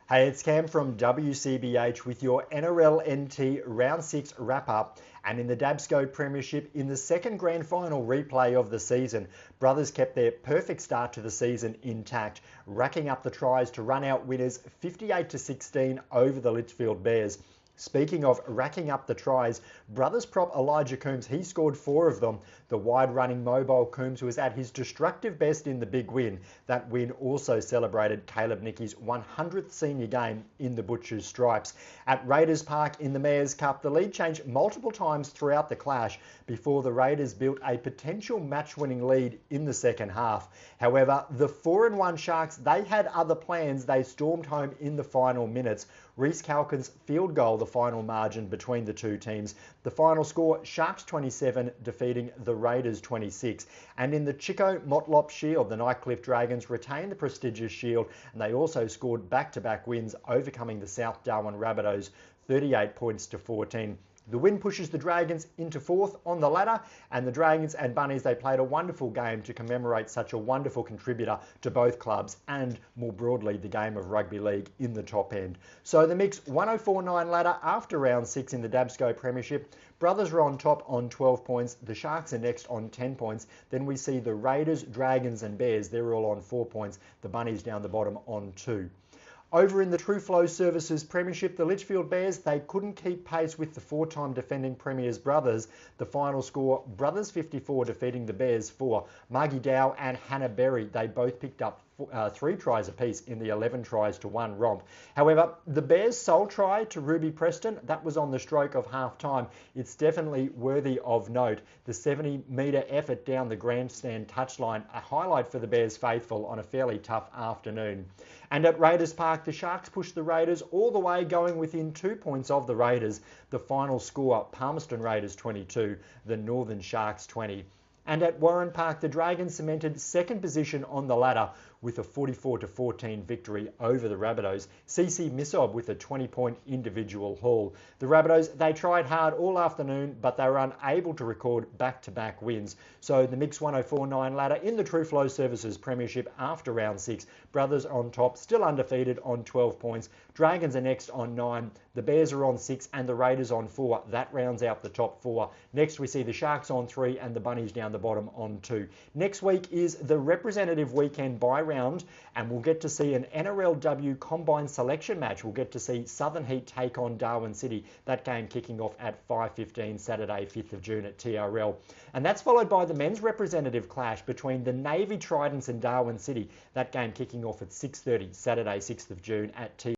Hey, it's Cam from WCBH with your NRL NT Round 6 wrap-up. And in the DABSCO Premiership, in the second grand final replay of the season, Brothers kept their perfect start to the season intact, racking up the tries to run out winners 58-16 over the Litchfield Bears. Speaking of racking up the tries, Brothers prop Elijah Coombs, he scored 4 of them. The wide-running mobile Coombs was at his destructive best in the big win. That win also celebrated Caleb Nicky's 100th senior game in the Butchers' stripes. At Raiders Park in the Mayor's Cup, the lead changed multiple times throughout the clash before the Raiders built a potential match-winning lead in the second half. However, the 4-1 Sharks, they had other plans. They stormed home in the final minutes. Reece Calkin's field goal, the final margin between the two teams. The final score, Sharks 27 defeating the Raiders 26. And in the Chico Motlop Shield, the Nightcliff Dragons retained the prestigious shield, and they also scored back-to-back wins, overcoming the South Darwin Rabbitohs 38 points to 14. The win pushes the Dragons into 4th on the ladder, and the Dragons and Bunnies, they played a wonderful game to commemorate such a wonderful contributor to both clubs and, more broadly, the game of rugby league in the top end. So the mix 104.9 ladder after round 6 in the DABSCO Premiership. Brothers are on top on 12 points. The Sharks are next on 10 points. Then we see the Raiders, Dragons and Bears. They're all on 4 points. The Bunnies down the bottom on 2. Over in the Tru-Flow Services Premiership, the Litchfield Bears, they couldn't keep pace with the 4-time defending Premiers Brothers. The final score, Brothers 54 defeating the Bears 4. Margie Dow and Hannah Berry, they both picked up 3 tries apiece in the 11 tries to 1 romp. However, the Bears' sole try to Ruby Preston, that was on the stroke of half-time. It's definitely worthy of note. The 70-metre effort down the grandstand touchline, a highlight for the Bears faithful on a fairly tough afternoon. And at Raiders Park, the Sharks pushed the Raiders all the way, going within 2 points of the Raiders. The final score, Palmerston Raiders 22, the Northern Sharks 20. And at Warren Park, the Dragons cemented second position on the ladder with a 44-14 victory over the Rabbitohs. CC Missob with a 20-point individual haul. The Rabbitohs, they tried hard all afternoon, but they were unable to record back-to-back wins. So the Mix 104.9 ladder in the Tru-Flow Services Premiership after round 6. Brothers on top, still undefeated on 12 points. Dragons are next on 9. The Bears are on 6 and the Raiders on 4. That rounds out the top 4. Next we see the Sharks on 3 and the Bunnies down the bottom on 2. Next week is the representative weekend bye round, and we'll get to see an NRLW combine selection match. We'll get to see Southern Heat take on Darwin City. That game kicking off at 5:15 Saturday 5th of June at TRL. And that's followed by the men's representative clash between the Navy Tridents and Darwin City. That game kicking off at 6:30 Saturday 6th of June at TRL.